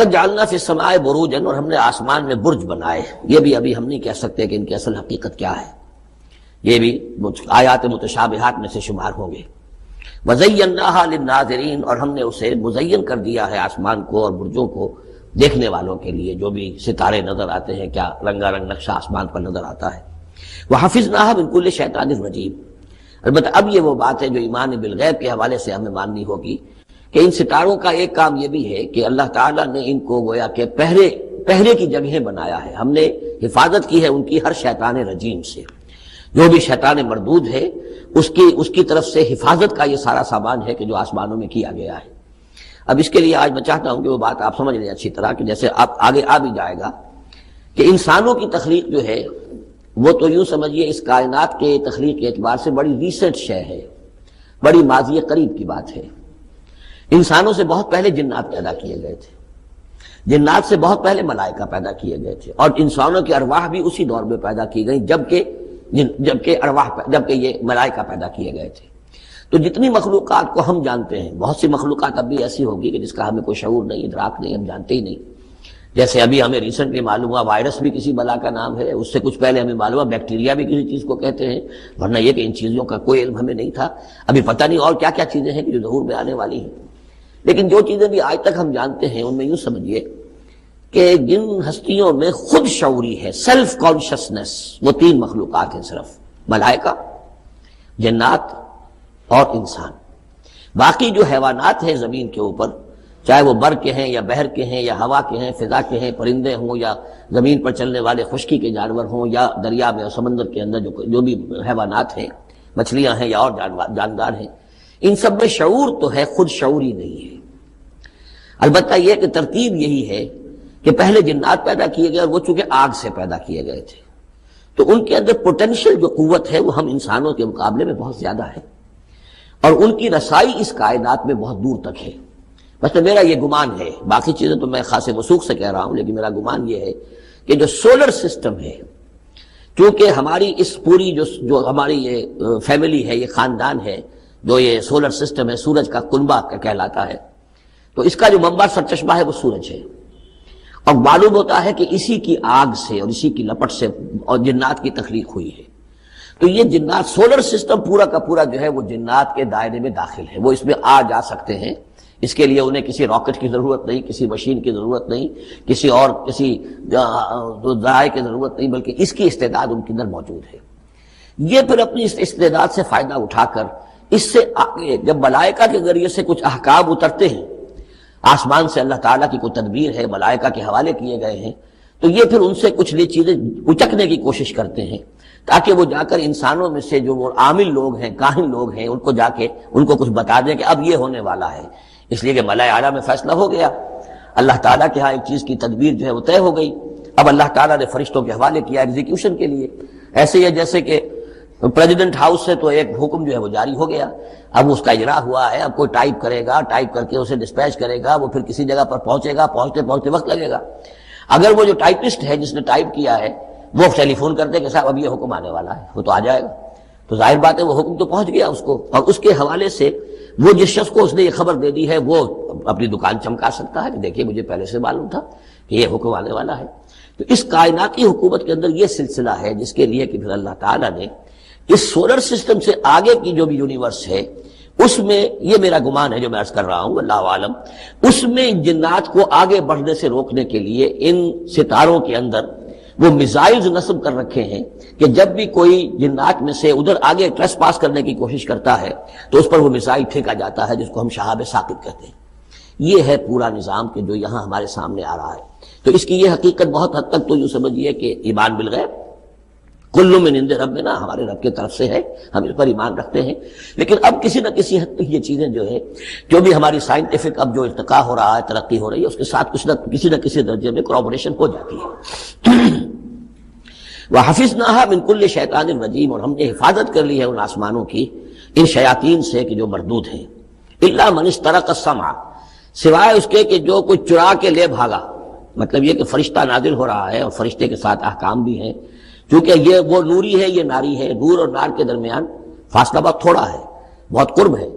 وَلَقَدْ جَعَلْنَا فِي السَّمَاءِ بُرُوجًا، اور ہم نے آسمان میں برج بنائے. یہ بھی ابھی ہم نہیں کہہ سکتے کہ ان کی اصل حقیقت کیا ہے، یہ بھی آیات متشابہات میں سے شمار ہوں گے. وَزَيَّنَّاهَا لِلنَّاظِرِينَ، اور ہم نے اسے مزین کر دیا ہے آسمان کو اور برجوں کو دیکھنے والوں کے لیے. جو بھی ستارے نظر آتے ہیں، کیا رنگا رنگ نقشہ آسمان پر نظر آتا ہے. وَحَفِظْنَاهَا مِن كُلِّ شَيْطَانٍ رَجِيمٍ. البتہ اب یہ وہ بات ہے جو ایمان بالغیب کے حوالے سے ہمیں ماننی ہوگی کہ ان ستاروں کا ایک کام یہ بھی ہے کہ اللہ تعالیٰ نے ان کو گویا کہ پہرے کی جگہیں بنایا ہے. ہم نے حفاظت کی ہے ان کی ہر شیطان رجیم سے. جو بھی شیطان مردود ہے اس کی طرف سے حفاظت کا یہ سارا سامان ہے کہ جو آسمانوں میں کیا گیا ہے. اب اس کے لیے آج میں چاہتا ہوں کہ وہ بات آپ سمجھ لیں اچھی طرح، کہ جیسے آپ آگے آ بھی جائے گا کہ انسانوں کی تخلیق جو ہے وہ تو یوں سمجھیے اس کائنات کے تخلیق کے اعتبار سے بڑی ریسنٹ شے ہے، بڑی ماضی قریب کی بات ہے. انسانوں سے بہت پہلے جنات پیدا کیے گئے تھے، جنات سے بہت پہلے ملائکہ پیدا کیے گئے تھے، اور انسانوں کی ارواح بھی اسی دور میں پیدا کی گئی جبکہ یہ ملائکہ پیدا کیے گئے تھے. تو جتنی مخلوقات کو ہم جانتے ہیں، بہت سی مخلوقات اب بھی ایسی ہوگی کہ جس کا ہمیں کوئی شعور نہیں، ادراک نہیں، ہم جانتے ہی نہیں. جیسے ابھی ہمیں ریسنٹلی معلوم ہوا وائرس بھی کسی بلا کا نام ہے، اس سے کچھ پہلے ہمیں معلوم ہوا بیکٹیریا بھی کسی چیز کو کہتے ہیں، ورنہ یہ کہ ان چیزوں کا کوئی علم ہمیں نہیں تھا. ابھی پتہ نہیں اور کیا کیا چیزیں ہیں کہ جو ظہور میں آنے والی ہیں. لیکن جو چیزیں بھی آج تک ہم جانتے ہیں ان میں یوں سمجھیے کہ جن ہستیوں میں خود شعوری ہے، سیلف کانشسنس، وہ تین مخلوقات ہیں صرف: ملائکہ، جنات اور انسان. باقی جو حیوانات ہیں زمین کے اوپر، چاہے وہ بر کے ہیں یا بحر کے ہیں یا ہوا کے ہیں، فضا کے ہیں، پرندے ہوں یا زمین پر چلنے والے خشکی کے جانور ہوں یا دریا میں اور سمندر کے اندر جو بھی حیوانات ہیں، مچھلیاں ہیں یا اور جاندار ہیں، ان سب میں شعور تو ہے، خود شعوری نہیں ہے. البتہ یہ کہ ترتیب یہی ہے کہ پہلے جنات پیدا کیے گئے اور وہ چونکہ آگ سے پیدا کیے گئے تھے، تو ان کے اندر پوٹینشیل جو قوت ہے وہ ہم انسانوں کے مقابلے میں بہت زیادہ ہے، اور ان کی رسائی اس کائنات میں بہت دور تک ہے. بس میرا یہ گمان ہے، باقی چیزیں تو میں خاص وثوق سے کہہ رہا ہوں، لیکن میرا گمان یہ ہے کہ جو سولر سسٹم ہے، چونکہ ہماری اس پوری جو ہماری یہ فیملی ہے، یہ خاندان ہے، جو یہ سولر سسٹم ہے، سورج کا کنبہ کہلاتا ہے، تو اس کا جو منبع سرچشمہ ہے وہ سورج ہے. اور معلوم ہوتا ہے کہ اسی کی آگ سے اور اسی کی لپٹ سے اور جنات کی تخلیق ہوئی ہے. تو یہ جنات، سولر سسٹم پورا کا پورا جو ہے وہ جنات کے دائرے میں داخل ہے، وہ اس میں آ جا سکتے ہیں. اس کے لیے انہیں کسی راکٹ کی ضرورت نہیں، کسی مشین کی ضرورت نہیں، کسی ذرائع کی ضرورت نہیں، بلکہ اس کی استعداد ان کے اندر موجود ہے. یہ پھر اپنی اس استعداد سے فائدہ اٹھا کر اس سے آگے جب ملائکہ کے ذریعے سے کچھ احکام اترتے ہیں، آسمان سے اللہ تعالیٰ کی کوئی تدبیر ہے، ملائکہ کے حوالے کیے گئے ہیں، تو یہ پھر ان سے کچھ یہ چیزیں اچکنے کی کوشش کرتے ہیں تاکہ وہ جا کر انسانوں میں سے جو وہ عامل لوگ ہیں، کاہن لوگ ہیں، ان کو جا کے ان کو کچھ بتا دیں کہ اب یہ ہونے والا ہے. اس لیے کہ ملائے اعلیٰ میں فیصلہ ہو گیا، اللہ تعالیٰ کے ہاں ایک چیز کی تدبیر جو ہے وہ طے ہو گئی، اب اللہ تعالیٰ نے فرشتوں کے حوالے کیا ایگزیکیوشن کے لیے. ایسے ہی ہے جیسے کہ پریزیڈنٹ ہاؤس سے تو ایک حکم جو ہے وہ جاری ہو گیا، اب اس کا اجرا ہوا ہے، اب کوئی ٹائپ کرے گا، ٹائپ کر کے اسے ڈسپیچ کرے گا، وہ پھر کسی جگہ پر پہنچے گا، پہنچتے وقت لگے گا. اگر وہ جو ٹائپسٹ ہے جس نے ٹائپ کیا ہے وہ ٹیلی فون کرتے کہ صاحب اب یہ حکم آنے والا ہے، وہ تو آ جائے گا، تو ظاہر بات ہے وہ حکم تو پہنچ گیا اس کو، اور اس کے حوالے سے وہ جس شخص کو اس نے یہ خبر دے دی ہے وہ اپنی دکان چمکا سکتا ہے کہ دیکھیے مجھے پہلے سے معلوم تھا کہ یہ حکم آنے والا ہے. تو اس کائناتی حکومت کے اندر یہ سلسلہ ہے جس کے لیے کہ پھر اللہ تعالیٰ نے اس سولر سسٹم سے آگے کی جو بھی یونیورس ہے اس میں، یہ میرا گمان ہے جو میں عرض کر رہا ہوں اللہ عالم، اس میں جنات کو آگے بڑھنے سے روکنے کے لیے ان ستاروں کے اندر وہ میزائلز نصب کر رکھے ہیں کہ جب بھی کوئی جنات میں سے ادھر آگے ٹریس پاس کرنے کی کوشش کرتا ہے تو اس پر وہ میزائل پھینکا جاتا ہے، جس کو ہم شہاب ثاقب کہتے ہیں. یہ ہے پورا نظام کہ جو یہاں ہمارے سامنے آ رہا ہے. تو اس کی یہ حقیقت بہت حد تک تو یوں سمجھیے کہ ایمان بالغیب، کل من عند ربنا، ہمارے رب کی طرف سے ہے، ہم اس پر ایمان رکھتے ہیں. لیکن اب کسی نہ کسی حد تک یہ چیزیں جو ہے، جو بھی ہماری سائنٹیفک اب جو ارتقاء ہو رہا ہے، ترقی ہو رہی ہے، اس کے ساتھ کسی نہ کسی درجے میں کوریبوریشن ہو جاتی ہے. وَحَفِظْنَاهَا مِن كُلِّ شَيْطَانٍ رَجِيمٍ، اور ہم نے حفاظت کر لی ہے ان آسمانوں کی ان شیاطین سے کہ جو مردود ہیں. إِلَّا مَنِ اسْتَرَقَ السَّمْعَ، سوائے اس کے کہ جو کوئی چرا کے لے بھاگا. مطلب یہ کہ فرشتہ نازل ہو رہا ہے اور فرشتے کے ساتھ احکام بھی ہیں، کیونکہ یہ وہ نوری ہے، یہ ناری ہے، نور اور نار کے درمیان فاصلہ بہت تھوڑا ہے، بہت قرب ہے،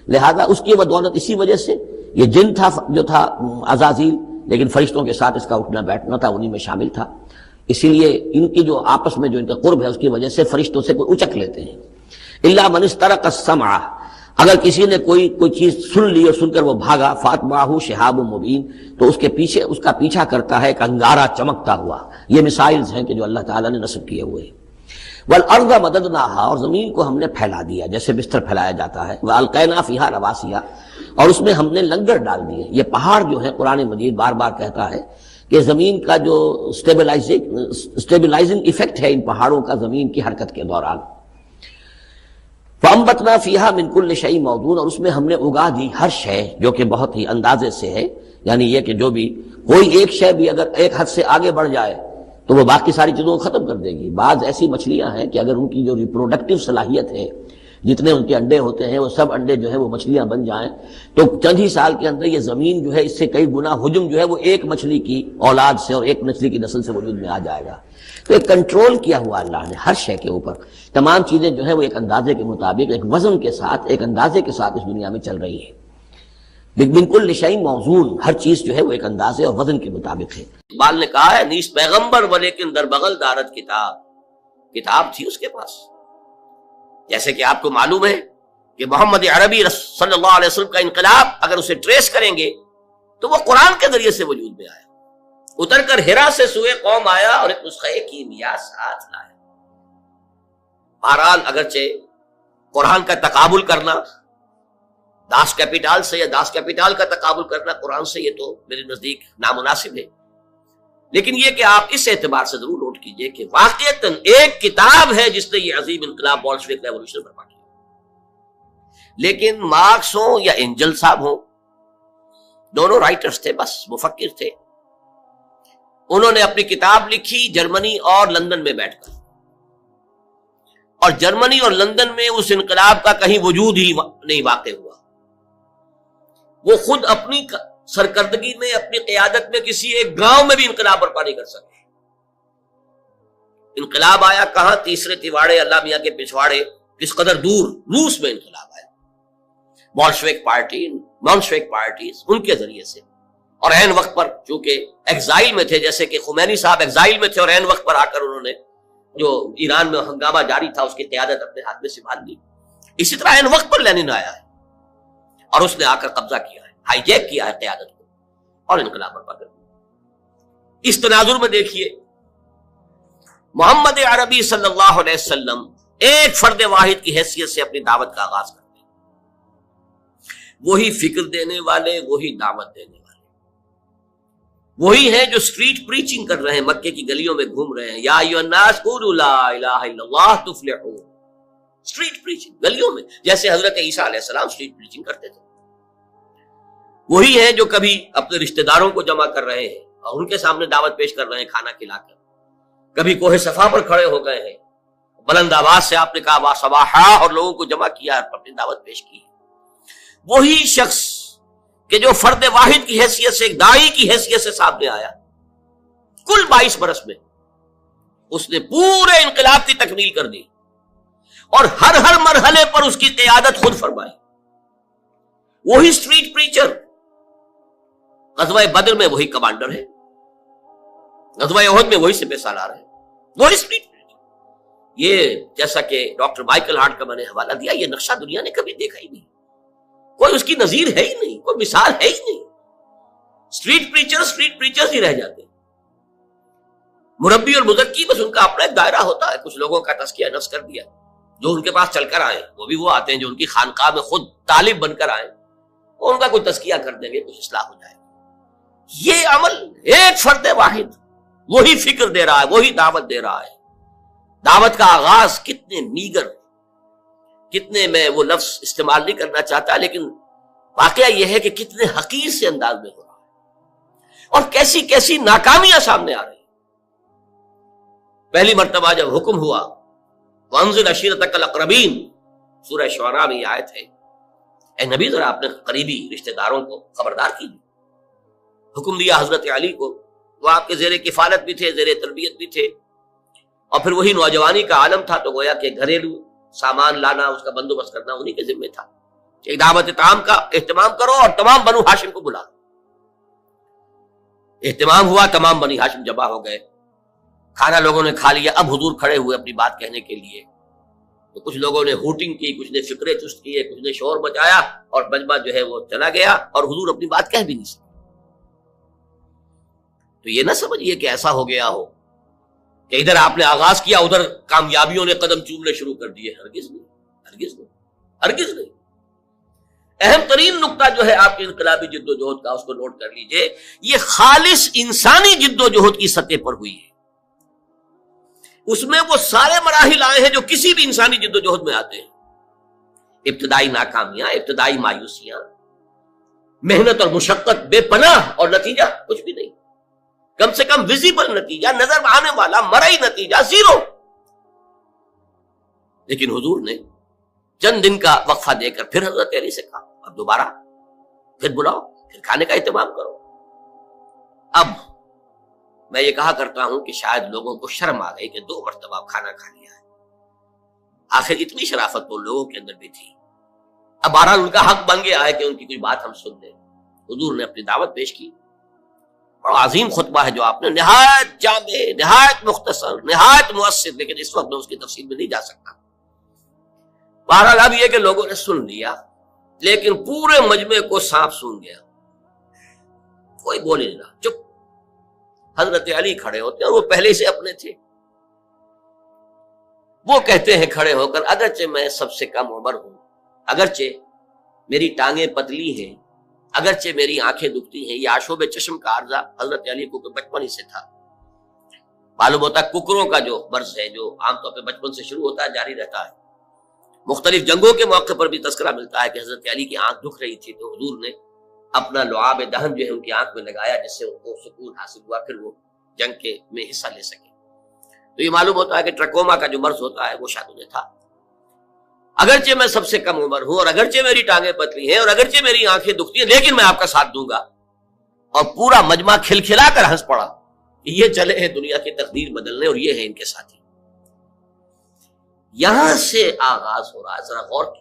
لہذا اس کی بدولت اسی وجہ سے یہ جن تھا جو تھا عزازیل، لیکن فرشتوں کے ساتھ اس کا اٹھنا بیٹھنا تھا، انہی میں شامل تھا، اسی لیے ان کی جو آپس میں جو ان کا قرب ہے اس کی وجہ سے فرشتوں سے کوئی اچک لیتے ہیں۔ الا من استرق السمع، اگر کسی نے کوئی چیز سن لی اور سن کر وہ بھاگا، فاتبعہ شہاب مبین، تو اس کا پیچھا کرتا ہے ایک انگارہ چمکتا ہوا۔ یہ مثائلز ہیں کہ جو اللہ تعالیٰ نے نصب کیے ہوئے ہیں۔ والارض مددناہا، اور زمین کو ہم نے پھیلا دیا جیسے بستر پھیلایا جاتا ہے، والقینا فیہا رواسیہ، اور اس میں ہم نے لنگر ڈال دیے۔ یہ پہاڑ جو ہے قرآن مجید بار بار کہتا ہے کہ زمین کا جو سٹیبلائزنگ ایفیکٹ ہے ان پہاڑوں کا زمین کی حرکت کے دوران۔ فَأَنبَتْنَا فِيهَا مِن كُلِّ شَيْءٍ مَوْزُونٍ، اور اس میں ہم نے اگا دی ہر شے جو کہ بہت ہی اندازے سے ہے، یعنی یہ کہ جو بھی کوئی ایک شے بھی اگر ایک حد سے آگے بڑھ جائے تو وہ باقی ساری چیزوں کو ختم کر دے گی۔ بعض ایسی مچھلیاں ہیں کہ اگر ان کی جو ریپروڈکٹیو صلاحیت ہے، جتنے ان کے انڈے ہوتے ہیں وہ سب انڈے جو ہیں وہ مچھلیاں بن جائیں تو چند ہی سال کے اندر یہ زمین جو ہے اس سے کئی گنا حجم جو ہے وہ ایک مچھلی کی اولاد سے اور ایک مچھلی کی نسل سے وجود میں آ جائے گا۔ تو ایک کنٹرول کیا ہوا اللہ نے ہر شے کے اوپر، تمام چیزیں جو ہے وہ ایک اندازے کے مطابق، ایک وزن کے ساتھ، ایک اندازے کے ساتھ اس دنیا میں چل رہی ہے۔ بالکل شیء موزون، ہر چیز جو ہے وہ ایک اندازے اور وزن کے مطابق ہے۔ اقبال نے کہا ہے نیس پیغمبر ولیکن در بغل دارت کتاب تھی اس کے پاس۔ جیسے کہ آپ کو معلوم ہے کہ محمد عربی صلی اللہ علیہ وسلم کا انقلاب اگر اسے ٹریس کریں گے تو وہ قرآن کے ذریعے سے وجود میں آیا، اتر کر ہرا سے سوئے قوم آیا اور ایک نسخہ کیمیا ساتھ لایا۔ بہرحال اگرچہ قرآن کا تقابل کرنا داس کیپیٹال سے یا داس کیپیٹال کا تقابل کرنا قرآن سے یہ تو میرے نزدیک نامناسب ہے، لیکن یہ کہ آپ اس اعتبار سے ضرور نوٹ کیجئے کہ واقعتاً ایک کتاب ہے جس نے یہ عظیم انقلاب بولشوک ریولوشن برپا کیا، لیکن مارکس ہوں یا اینجل صاحب ہوں، دونوں رائٹرز تھے، بس مفکر تھے۔ انہوں نے اپنی کتاب لکھی جرمنی اور لندن میں بیٹھ کر، اور جرمنی اور لندن میں اس انقلاب کا کہیں وجود ہی نہیں واقع ہوا۔ وہ خود اپنی سرکردگی میں، اپنی قیادت میں کسی ایک گاؤں میں بھی انقلاب برپا نہیں کر سکے۔ انقلاب آیا کہاں؟ تیسرے تیواڑے اللہ میاں کے پچھواڑے کس قدر دور، روس میں انقلاب آیا، بولشوک پارٹی، مونشوک پارٹیز ان کے ذریعے سے، اور عین وقت پر چونکہ ایگزائل میں تھے، جیسے کہ خمینی صاحب ایگزائل میں تھے اور عین وقت پر آ کر انہوں نے جو ایران میں ہنگامہ جاری تھا اس کی قیادت اپنے ہاتھ میں سنبھال لی۔ اسی طرح عین وقت پر لینن آیا ہے اور اس نے آ کر قبضہ کیا ہے، ہائی جیک کیا ہے قیادت کو اور انقلاب برپا کر دیا۔ اس تناظر میں دیکھیے محمد عربی صلی اللہ علیہ وسلم ایک فرد واحد کی حیثیت سے اپنی دعوت کا آغاز کرتے ہیں، وہی فکر دینے والے، وہی دعوت دینے والے، وہی ہیں جو سٹریٹ پریچنگ کر رہے ہیں، مکے کی گلیوں میں گھوم رہے ہیں، یا ایھا الناس قولوا لا الہ الا اللہ تفلحون، سٹریٹ پریچنگ گلیوں میں، جیسے حضرت عیسیٰ علیہ السلام سٹریٹ پریچنگ کرتے تھے۔ وہی ہیں جو کبھی اپنے رشتہ داروں کو جمع کر رہے ہیں اور ان کے سامنے دعوت پیش کر رہے ہیں کھانا کھلا کر، کبھی کوہ صفا پر کھڑے ہو گئے ہیں، بلند آواز سے آپ نے کہا وا صباحا اور لوگوں کو جمع کیا اور اپنی دعوت پیش کی۔ وہی شخص کہ جو فرد واحد کی حیثیت سے، ایک داعی کی حیثیت سے سامنے آیا، کل 22 برس میں اس نے پورے انقلاب کی تکمیل کر دی اور ہر مرحلے پر اس کی قیادت خود فرمائی۔ وہی سٹریٹ پریچر، غزوہ بدر میں وہی کمانڈر ہے، غزوہ احد میں وہی سپہ سالار ہے، وہی سٹریٹ پریچر۔ یہ جیسا کہ ڈاکٹر مائیکل ہارٹ کا میں نے حوالہ دیا، یہ نقشہ دنیا نے کبھی دیکھا ہی نہیں، کوئی اس کی نظیر ہے ہی نہیں، کوئی مثال ہے ہی نہیں۔ سٹریٹ پریچرز ہی رہ جاتے ہیں، مربی اور مزکی بس ان کا اپنا ایک دائرہ ہوتا ہے، کچھ لوگوں کا تزکیہ نفس کر دیا، جو ان کے پاس چل کر آئے وہ بھی وہ آتے ہیں جو ان کی خانقاہ میں خود طالب بن کر آئے، وہ ان کا کوئی تزکیہ کر دیں گے، کچھ اصلاح ہو جائے گی۔ یہ عمل ایک فرد واحد وہی فکر دے رہا ہے، وہی دعوت دے رہا ہے۔ دعوت کا آغاز کتنے میگر، کتنے میں وہ لفظ استعمال نہیں کرنا چاہتا، لیکن واقعہ یہ ہے کہ کتنے حقیر سے انداز میں ہو رہا ہے اور کیسی کیسی ناکامیاں سامنے آ رہی ہیں۔ پہلی مرتبہ جب حکم ہوا وانذر عشیرتک الاقربین، سورہ شعراء میں یہ آیت ہے، اے نبی ذرا اپنے قریبی رشتہ داروں کو خبردار کیجیے۔ حکم دیا حضرت علی کو، وہ آپ کے زیر کفالت بھی تھے، زیر تربیت بھی تھے، اور پھر وہی نوجوانی کا عالم تھا، تو گویا کہ گھریلو سامان لانا، اس کا بندوبست کرنا انہی کے ذمہ تھا۔ ایک دعوت طعام کا اہتمام کرو اور تمام بنو ہاشم کو بلا۔ اہتمام ہوا، تمام بنی ہاشم جمع ہو گئے، کھانا لوگوں نے کھا لیا. اب حضور کھڑے ہوئے اپنی بات کہنے کے لیے. تو کچھ لوگوں نے ہوٹنگ کی، کچھ نے فکرے چست کیے، کچھ نے شور بچایا، اور مجمع جو ہے وہ چلا گیا اور حضور اپنی بات کہہ بھی نہیں سکے. تو یہ نہ سمجھیے کہ ایسا ہو گیا ہو کہ ادھر آپ نے آغاز کیا، ادھر کامیابیوں نے قدم چومنے شروع کر دیے. ہرگز نہیں، ہرگز نہیں، ہرگز نہیں. اہم ترین نقطہ جو ہے آپ کی انقلابی جد و جہد کا، اس کو نوٹ کر لیجئے، یہ خالص انسانی جد و جہد کی سطح پر ہوئی ہے. اس میں وہ سارے مراحل آئے ہیں جو کسی بھی انسانی جد و جہد میں آتے ہیں. ابتدائی ناکامیاں، ابتدائی مایوسیاں، محنت اور مشقت بے پناہ، اور نتیجہ کچھ بھی نہیں. کم سے کم ویزیبل نتیجہ، نظر آنے والا مرئی نتیجہ زیرو. لیکن حضور نے چند دن کا وقفہ دے کر پھر حضرت علی سے کہا اب دوبارہ پھر بلاؤ، پھر کھانے کا اہتمام کرو. اب میں یہ کہا کرتا ہوں کہ شاید لوگوں کو شرم آ گئی کہ 2 مرتبہ کھانا کھا لیا ہے. آخر اتنی شرافت تو لوگوں کے اندر بھی تھی. اب بہرحال ان کا حق بن گیا ہے کہ ان کی کوئی بات ہم سن لیں. حضور نے اپنی دعوت پیش کی. بڑا عظیم خطبہ ہے جو آپ نے، نہایت جامع، نہایت مختصر، نہایت مؤثر، لیکن اس وقت میں اس کی تفصیل میں نہیں جا سکتا. بہرحال اب یہ کہ لوگوں نے سن لیا، لیکن پورے مجمع کو سانپ سون گیا. کوئی بول ہی نہیں رہا، چپ. حضرت علی کھڑے ہوتے ہیں اور وہ پہلے سے اپنے تھے. وہ کہتے ہیں کھڑے ہو کر، اگرچہ میں سب سے کم عمر ہوں، اگرچہ میری ٹانگیں پتلی ہیں، اگرچہ میری آنکھیں دکھتی ہیں، یہ آشوب چشم کا عارضہ حضرت علی کو بچپن ہی سے تھا. معلوم ہوتا ہے ککروں کا جو مرض ہے، جو عام طور پہ بچپن سے شروع ہوتا ہے، جاری رہتا ہے. مختلف جنگوں کے موقع پر بھی تذکرہ ملتا ہے کہ حضرت علی کی آنکھ دکھ رہی تھی تو حضور نے اپنا لعاب دہن جو ہے ان کی آنکھ میں لگایا، جس سے ان کو سکون حاصل ہوا، پھر وہ جنگ کے میں حصہ لے سکے. تو یہ معلوم ہوتا ہے کہ ٹرکوما کا جو مرض ہوتا ہے وہ شاید انہیں تھا. اگرچہ میں سب سے کم عمر ہوں، اور اگرچہ میری ٹانگیں پتلی ہیں، اور اگرچہ میری آنکھیں دکھتی ہیں، لیکن میں آپ کا ساتھ دوں گا. اور پورا مجمع کھلکھلا کر ہنس پڑا. یہ چلے ہیں دنیا کی تقدیر بدلنے، اور یہ ہیں ان کے ساتھی. یہاں سے آغاز ہو رہا ہے. ذرا غور کی،